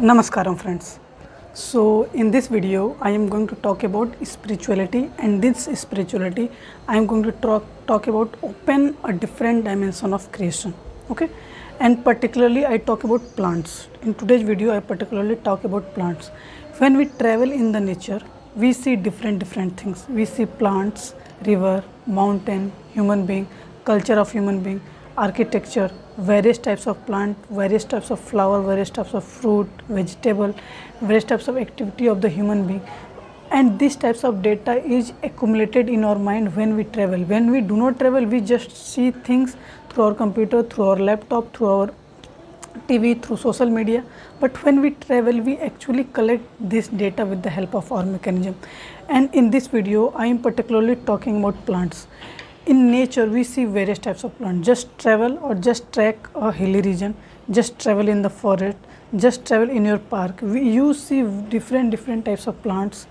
Namaskaram friends. So in this video I am going to talk about spirituality, and this spirituality I am going to talk about open a different dimension of creation. Okay, and particularly I talk about plants. In today's video I particularly talk about plants. When we travel in the nature, we see different things. We see plants, river, mountain, human being, culture of human being, architecture, various types of plant, various types of flower, various types of fruit, vegetable, various types of activity of the human being. And these types of data is accumulated in our mind when we travel. When we do not travel, we just see things through our computer, through our laptop, through our TV, through social media. But when we travel, we actually collect this data with the help of our mechanism. And in this video I am particularly talking about plants. In nature we see various types of plants. Just travel or just trek a hilly region, just travel in the forest, just travel in your park, you see different types of plants.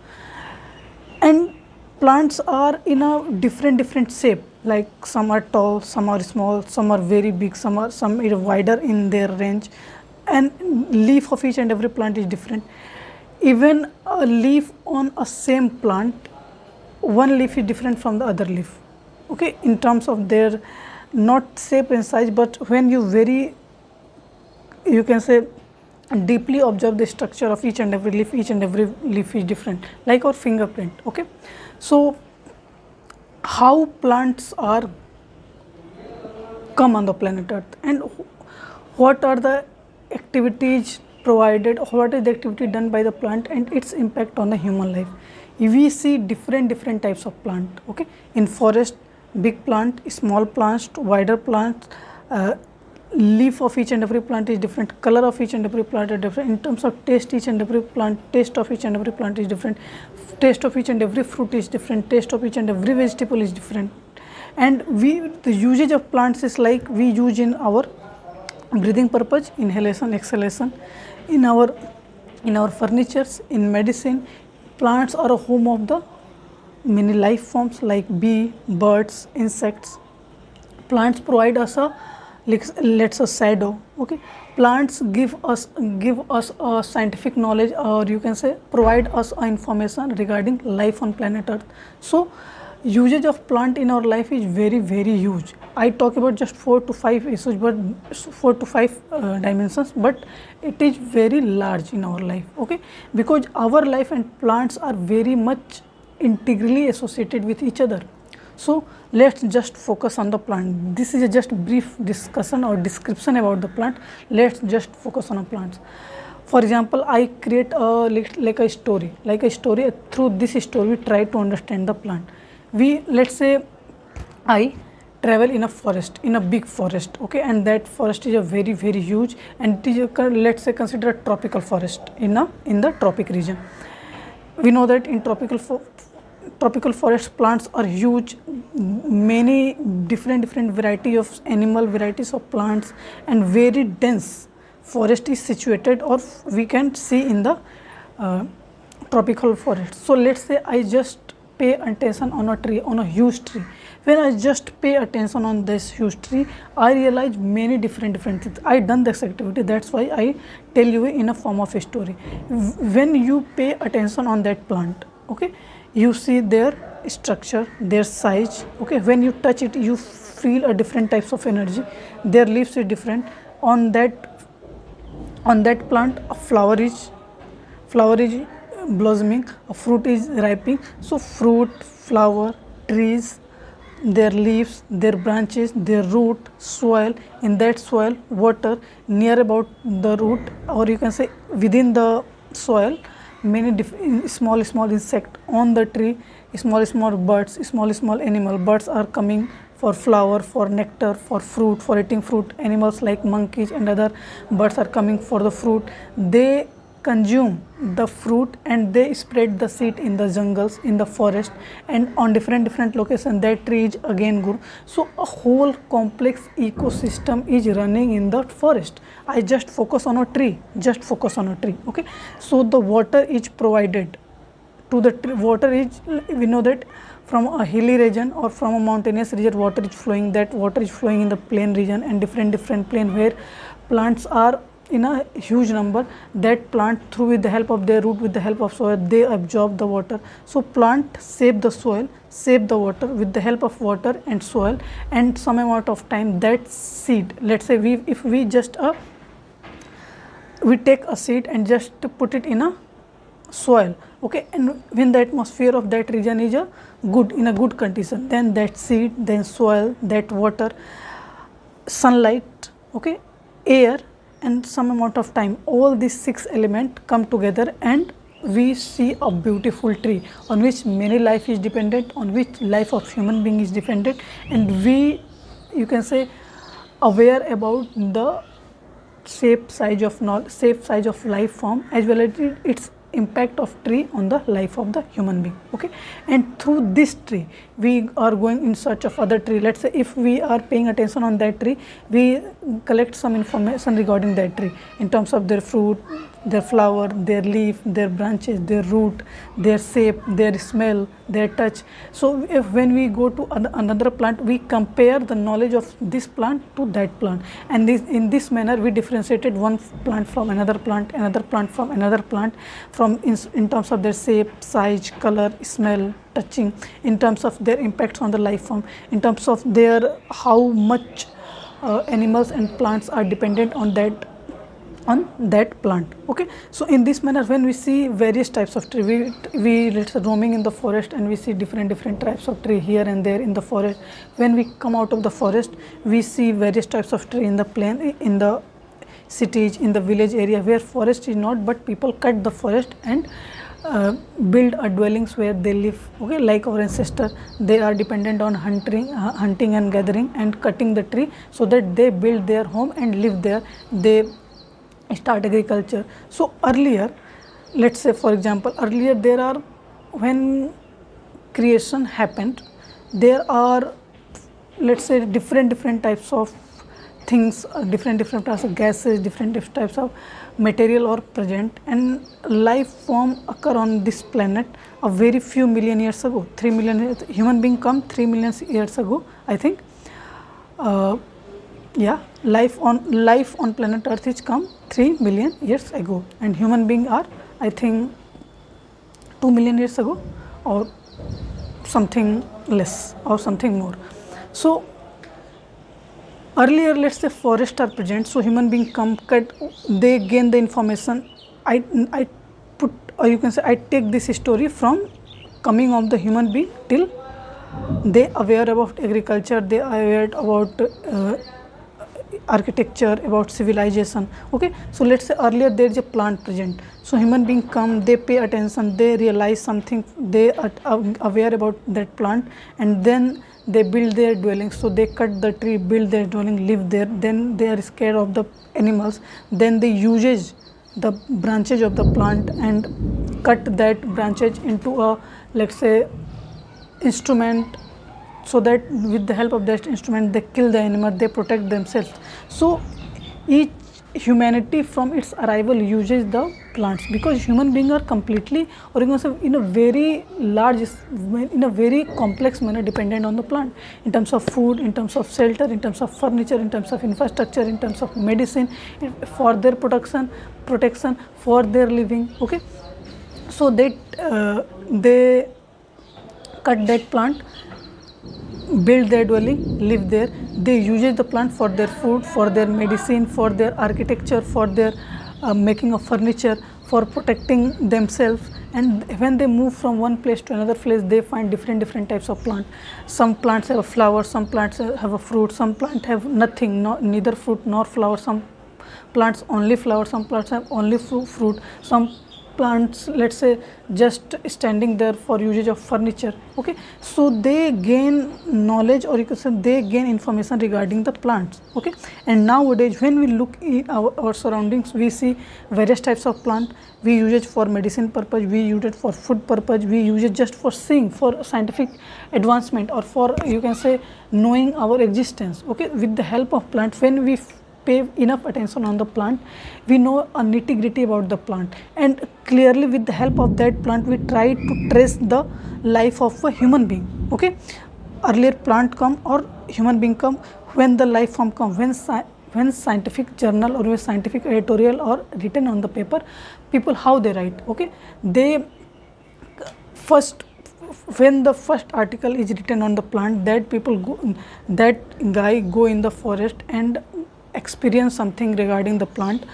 And plants are in a different shape, like some are tall, some are small, some are very big, some are wider in their range, and leaf of each and every plant is different. Even a leaf on a same plant, one leaf is different from the other leaf. Okay, in terms of their not shape and size, but when you can say deeply observe the structure of each and every leaf is different, like our fingerprint. Okay, so how plants are come on the planet Earth, and what are the activities provided, what is the activity done by the plant and its impact on the human life. We see different types of plant. Okay, in forest, big plant, small plants, wider plants, leaf of each and every plant is different, color of each and every plant is different. In terms of taste, taste of each and every plant is different, taste of each and every fruit is different, taste of each and every vegetable is different. And the usage of plants is like we use in our breathing purpose, inhalation, exhalation, in our furnitures, in medicine. Plants are a home of the many life forms like bee, birds, insects. Plants provide us a, let's say, shadow. Okay, plants give us a scientific knowledge, or you can say provide us information regarding life on planet Earth. So usage of plant in our life is very huge. I talk about just 4 to 5 issues, but 4 to 5 dimensions, but it is very large in our life. Okay, because our life and plants are very much integrally associated with each other. So let's just focus on the plant. This is just brief discussion or description about the plant. Let's just focus on plants. For example, I create a story. Through this story we try to understand the plant. Let's say I travel in a forest, in a big forest. Okay, and that forest is a very huge, and it is let's say consider a tropical forest in the tropic region. We know that in tropical forest plants are huge, many different variety of animal, varieties of plants, and very dense forest is situated, or we can see in the tropical forest. So let's say I just pay attention on a tree, on a huge tree. When I just pay attention on this huge tree, I realize many different things. I done this activity, that's why I tell you in a form of a story. When you pay attention on that plant, okay, you see their structure, their size. Okay, when you touch it, you feel a different types of energy. Their leaves is different. On that plant, a flower is blossoming, a fruit is ripening. So fruit, flower, trees, their leaves, their branches, their root, soil, in that soil, water, near about the root, or you can say within the soil, many small insect on the tree, small birds, small animal. Birds are coming for flower, for nectar, for fruit, for eating fruit. Animals like monkeys and other birds are coming for the fruit. They consume the fruit and they spread the seed in the jungles, in the forest, and on different locations that tree is again grow. So a whole complex ecosystem is running in the forest. I just focus on a tree, okay. So the water is provided to the tree. Water is, we know that from a hilly region or from a mountainous region, water is flowing. That water is flowing in the plain region and different plain where plants are in a huge number. That plant, through with the help of their root, with the help of soil, they absorb the water. So plant save the soil, save the water. With the help of water and soil and some amount of time, that seed, let's say if we just we take a seed and just put it in a soil, okay, and when the atmosphere of that region is in a good condition, then that seed, then soil, that water, sunlight, okay, air and some amount of time, all these 6 elements come together and we see a beautiful tree on which many life is dependent, on which life of human being is dependent, and we, you can say, aware about the shape, size of life form as well as its impact of tree on the life of the human being, okay. And through this tree we are going in search of other tree. Let's say if we are paying attention on that tree, we collect some information regarding that tree in terms of their fruit, their flower, their leaf, their branches, their root, their shape, their smell, their touch. So if when we go to another plant, we compare the knowledge of this plant to that plant, and in this manner we differentiated one plant from another plant, another plant from another plant, from in terms of their shape, size, color, smell, touching, in terms of their impacts on the life form, in terms of their how much animals and plants are dependent on that plant, okay. So in this manner, when we see various types of tree, we let's say roaming in the forest and we see different types of tree here and there in the forest. When we come out of the forest, we see various types of tree in the plain, in the cities, in the village area where forest is not, but people cut the forest and build dwellings where they live, okay. Like our ancestors, they are dependent on hunting and gathering and cutting the tree so that they build their home and live there, they start agriculture. So earlier, let's say for example, earlier when creation happened, there are, let's say, different types of things, different types of gases, different types of material are present, and life form occur on this planet a very few million years ago. 3 million years, human being come 3 million years ago, I think. Life on planet Earth is come 3 million years ago, and human being are, I think, 2 million years ago or something less or something more. So earlier, let's say forests are present, so human being come, cut, they gain the information. I put, or you can say, I take this story from coming of the human being till they aware about agriculture, they are aware about architecture, about civilization, okay. So let's say earlier there is a plant present, so human being come, they pay attention, they realize something, they are aware about that plant, and then they build their dwellings. So they cut the tree, build their dwelling, live there. Then they are scared of the animals, then they uses the branches of the plant and cut that branches into a, let's say, instrument, so that with the help of that instrument they kill the animal, they protect themselves. So each humanity from its arrival uses the plants, because human beings are completely, or you can say, in a very large, in a very complex manner dependent on the plant, in terms of food, in terms of shelter, in terms of furniture, in terms of infrastructure, in terms of medicine, for their protection, for their living, okay. So they cut that plant, build their dwelling, live there. They use the plant for their food, for their medicine, for their architecture, for their making of furniture, for protecting themselves. And when they move from one place to another place, they find different types of plant. Some plants have a flower, some plants have a fruit, some plants have nothing, neither fruit nor flower, some plants only flower, some plants have only fruit, some plants, let's say, just standing there for usage of furniture, okay. So they gain knowledge, or you can say they gain information regarding the plants, okay. And nowadays when we look in our surroundings, we see various types of plant. We use it for medicine purpose, we use it for food purpose, we use it just for seeing, for scientific advancement, or for, you can say, knowing our existence, okay. With the help of plant, when we pay enough attention on the plant, we know a nitty-gritty about the plant, and clearly with the help of that plant we try to trace the life of a human being, okay. Earlier plant come or human being come, when the life form come, when scientific journal or when scientific editorial or written on the paper, people how they write, okay, they first, when the first article is written on the plant, that people go, that guy go in the forest and experience something regarding the plant,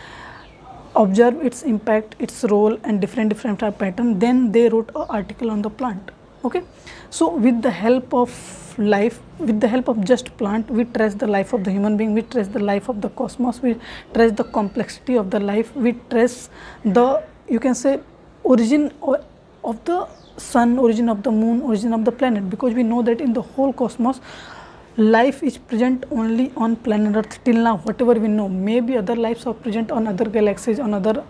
observe its impact, its role and different pattern, then they wrote an article on the plant, okay. So with the help of life, with the help of just plant, we trace the life of the human being, we trace the life of the cosmos, we trace the complexity of the life, we trace the, you can say, origin of the sun, origin of the moon, origin of the planet, because we know that in the whole cosmos life is present only on planet Earth till now, whatever we know. Maybe other lives are present on other galaxies, on other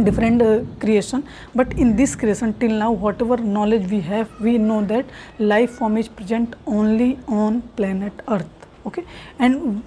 different creation, but in this creation till now, whatever knowledge we have, we know that life form is present only on planet Earth, okay. And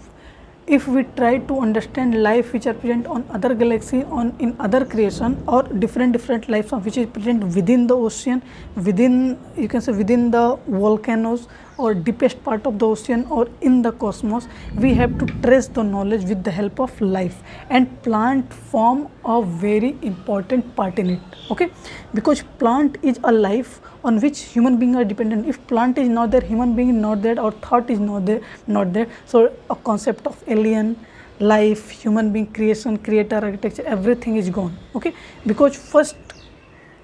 if we try to understand life which are present on other galaxy, on in other creation, or different life form which is present within the ocean, within, you can say, within the volcanoes or deepest part of the ocean or in the cosmos, we have to trace the knowledge with the help of life, and plant form a very important part in it, okay, because plant is a life on which human beings are dependent. If plant is not there, human being is not there, or thought is not there, so a concept of alien life, human being, creation, creator, architecture, everything is gone, okay, because first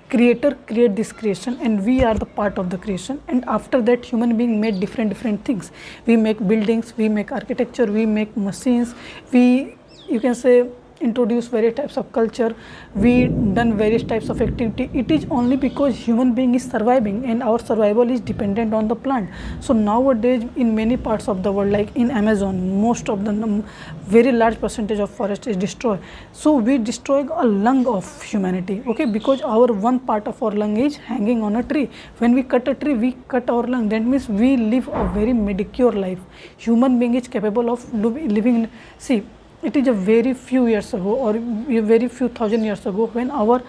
creator create this creation and we are the part of the creation, and after that human being made different things. We make buildings, we make architecture, we make machines, we, you can say, introduce various types of culture, we done various types of activity. It is only because human being is surviving and our survival is dependent on the plant. So nowadays in many parts of the world, like in Amazon, most of the very large percentage of forest is destroyed. So we destroy a lung of humanity, okay, because our one part of our lung is hanging on a tree. When we cut a tree, we cut our lung. That means we live a very mediocre life. Human being is capable of living, see, it is a very few years ago or very few thousand years ago when our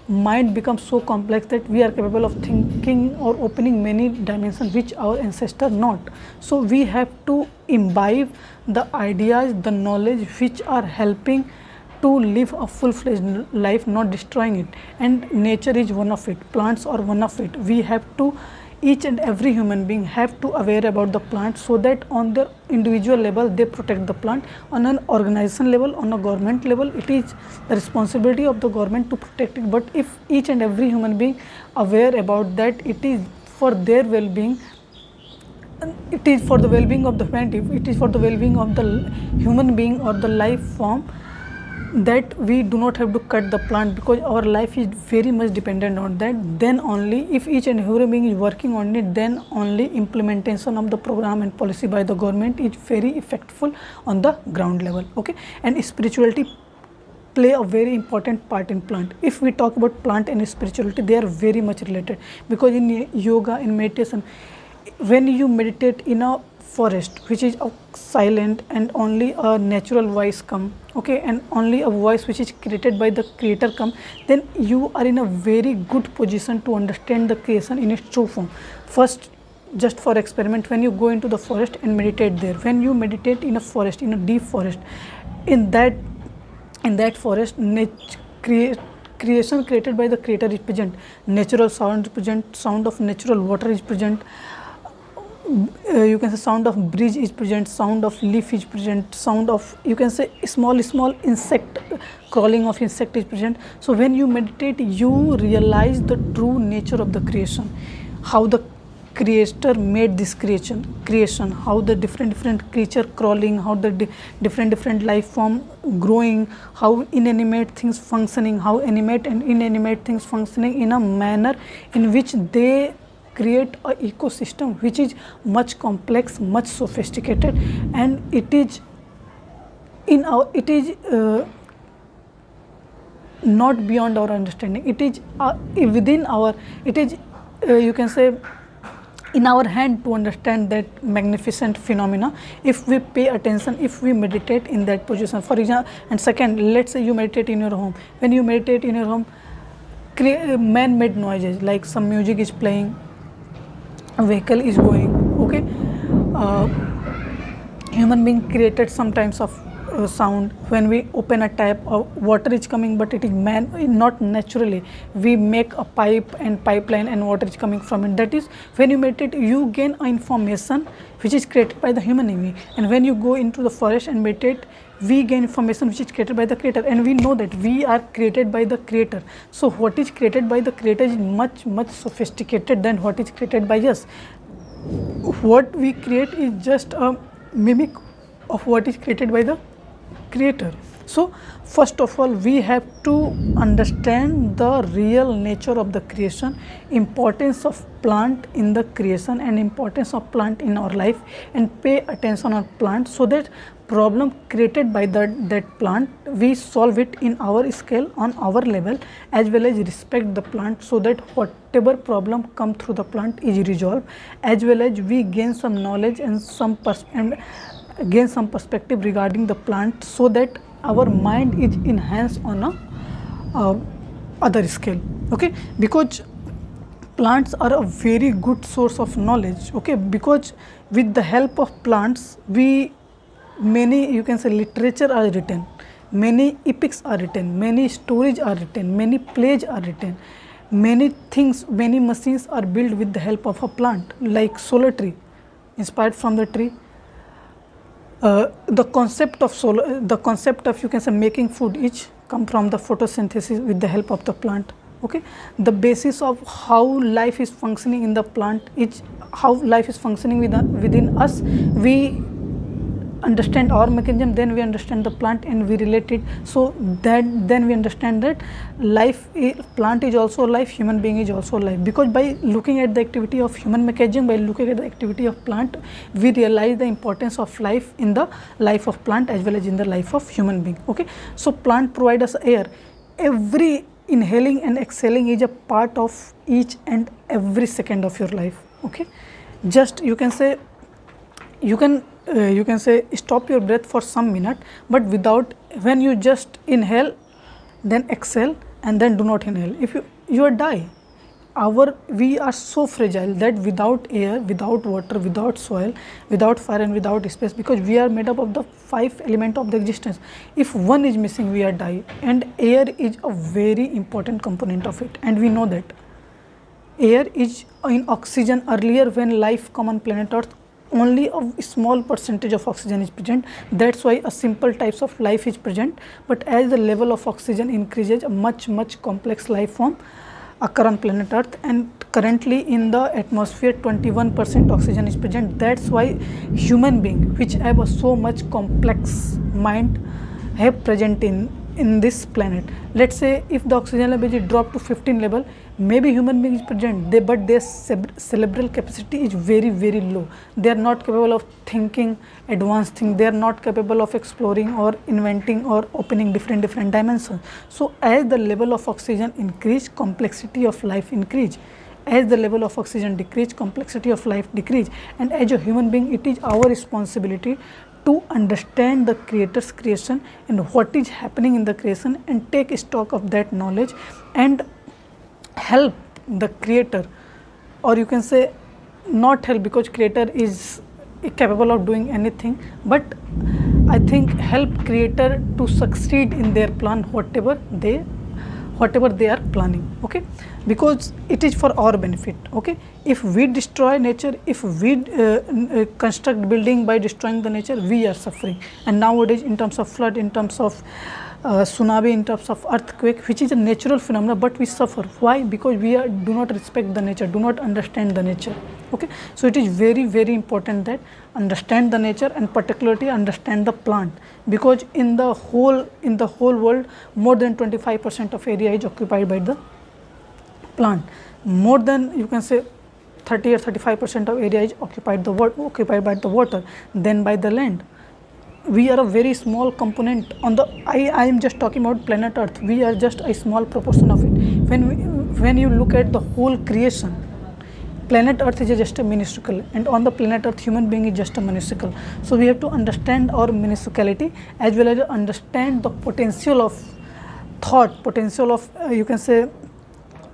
mind becomes so complex that we are capable of thinking or opening many dimensions which our ancestors not. So we have to imbibe the ideas, the knowledge which are helping to live a full-fledged life, not destroying it, and nature is one of it, plants are one of it. We have to, each and every human being have to aware about the plant, so that on their individual level they protect the plant. On an organization level, on a government level, it is the responsibility of the government to protect it. But if each and every human being aware about that, it is for their well-being, it is for the well-being of the humanity, it is for the well-being of the human being or the life form, that we do not have to cut the plant, because our life is very much dependent on that. Then only, if each and every being is working on it, then only implementation of the program and policy by the government is very effective on the ground level, okay. And spirituality play a very important part in plant. If we talk about plant and spirituality, they are very much related, because in yoga, in meditation, when you meditate in a forest which is silent and only a natural voice come, okay, and only a voice which is created by the creator come, then you are in a very good position to understand the creation in its true form. First, just for experiment, when you go into the forest and meditate there, when you meditate in a forest, in a deep forest, in that forest, creation created by the creator is present, natural sound is present, sound of natural water is present, you can say sound of breeze is present, sound of leaf is present, sound of, you can say, small insect, crawling of insect is present. So when you meditate, you realize the true nature of the creation, how the creator made this creation, how the different creature crawling, how the different life form growing, how inanimate things functioning, how animate and inanimate things functioning in a manner in which they create a ecosystem which is much complex, much sophisticated, and it is not beyond our understanding. It is within our, it is you can say in our hand to understand that magnificent phenomena if we pay attention, if we meditate in that position. For example, and second, let's say you meditate in your home. When you meditate in your home, man-made noises like some music is playing, a vehicle is going, okay, human being created some types of sound. When we open a tap, water is coming, but it is not naturally. We make a pipe and pipeline and water is coming from it. That is, when you meditate, you gain information which is created by the human being. And when you go into the forest and meditate, we gain information which is created by the creator, and we know that we are created by the creator. So what is created by the creator is much sophisticated than what is created by us. What we create is just a mimic of what is created by the creator. So first of all, we have to understand the real nature of the creation, importance of plant in the creation and importance of plant in our life, and pay attention on plant, so that problem created by that plant, we solve it in our scale, on our level, as well as respect the plant, so that whatever problem come through the plant is resolved, as well as we gain some knowledge and gain some perspective regarding the plant, so that our mind is enhanced on a other scale. Okay, because plants are a very good source of knowledge. Okay, because with the help of plants, many, you can say, literature are written, many epics are written, many stories are written, many plays are written, many things, many machines are built with the help of a plant, like solar tree, inspired from the tree. The concept of, you can say, making food is come from the photosynthesis with the help of the plant. Okay, the basis of how life is functioning in the plant is how life is functioning within us. We understand our mechanism, then we understand the plant and we relate it, so that then we understand that plant is also life, human being is also life. Because by looking at the activity of human mechanism, by looking at the activity of plant, we realize the importance of life in the life of plant as well as in the life of human being. Okay, so plant provide us air. Every inhaling and exhaling is a part of each and every second of your life. Okay, just you can say stop your breath for some minute, but when you just inhale, then exhale, and then do not inhale, if you die. We are so fragile that without air, without water, without soil, without fire and without space, because we are made up of the 5 elements of the existence, if one is missing, we are die. And air is a very important component of it, and we know that air is in oxygen. Earlier, when life come on planet Earth, only a small percentage of oxygen is present. That's why a simple types of life is present. But as the level of oxygen increases, a much complex life form occur on planet Earth, and currently in the atmosphere 21% oxygen is present. That's why human being, which have a so much complex mind, have present in this planet. Let's say if the oxygen level is dropped to 15 level, maybe human being is present, but their cerebral capacity is very low. They are not capable of thinking advanced things. They are not capable of exploring or inventing or opening different dimensions. So as the level of oxygen increase, complexity of life increase. As the level of oxygen decrease, complexity of life decrease. And as a human being, it is our responsibility to understand the creator's creation and what is happening in the creation, and take stock of that knowledge and help the creator, or you can say not help, because creator is capable of doing anything, but I think help creator to succeed in their plan, whatever they are planning. Okay, because it is for our benefit. Okay, if we destroy nature, if we construct building by destroying the nature, we are suffering. And nowadays, in terms of flood, in terms of tsunami, in terms of earthquake, which is a natural phenomenon, but we suffer. Why? Because we do not respect the nature, do not understand the nature. Okay, so it is very important that understand the nature, and particularly understand the plant, because in the whole world, more than 25% of area is occupied by the plant. More than, you can say, 30 or 35% of area is occupied by the water, then by the land. We are a very small component on the, I am just talking about planet Earth. We are just a small proportion of it. When you look at the whole creation, planet Earth is just a minuscule, and on the planet Earth, human being is just a minuscule. So we have to understand our minusculity, as well as understand the potential of thought, potential of you can say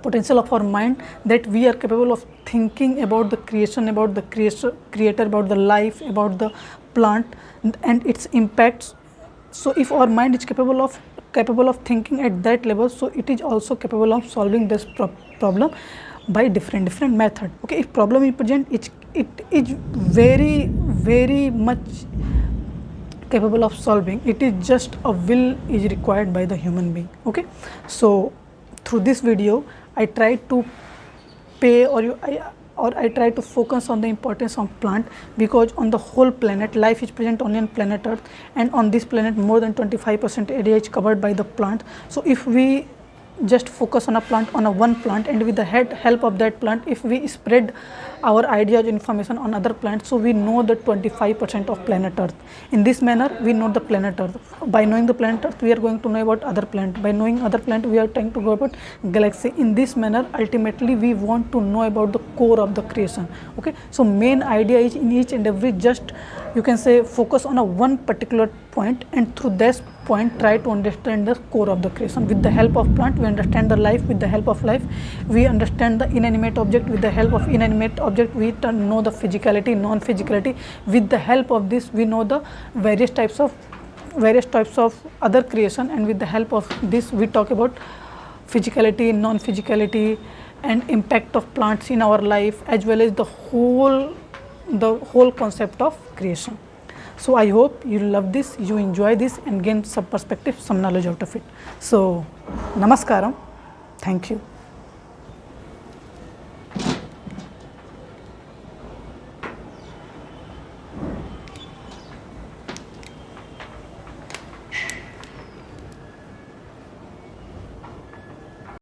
potential of our mind, that we are capable of thinking about the creation, about the creator, about the life, about the plant and its impacts So if our mind is capable of thinking at that level, so it is also capable of solving this problem by different method. Okay, if problem is present, it is very much capable of solving. It is just a will is required by the human being. Okay, so through this video I try to pay I try to focus on the importance of plant, because on the whole planet life is present only on planet Earth, and on this planet more than 25% area is covered by the plant. So if we just focus on a plant, on a one plant, and with the help of that plant, if we spread our ideas, information on other plants, so we know the 25% of planet Earth. In this manner we know the planet Earth. By knowing the planet Earth, we are going to know about other planet. By knowing other planet, we are trying to go about galaxy. In this manner ultimately we want to know about the core of the creation. Okay, so main idea is in each and every, just you can say, focus on a one particular point, and through this point try to understand the core of the creation. With the help of plant we understand the life. With the help of life we understand the inanimate object. With the help of inanimate object we know the physicality, non-physicality. With the help of this we know the various types of other creation, and with the help of this we talk about physicality, non-physicality, and impact of plants in our life, as well as the whole concept of creation. So I hope you love this, you enjoy this, and gain some perspective, some knowledge out of it. So namaskaram, thank you.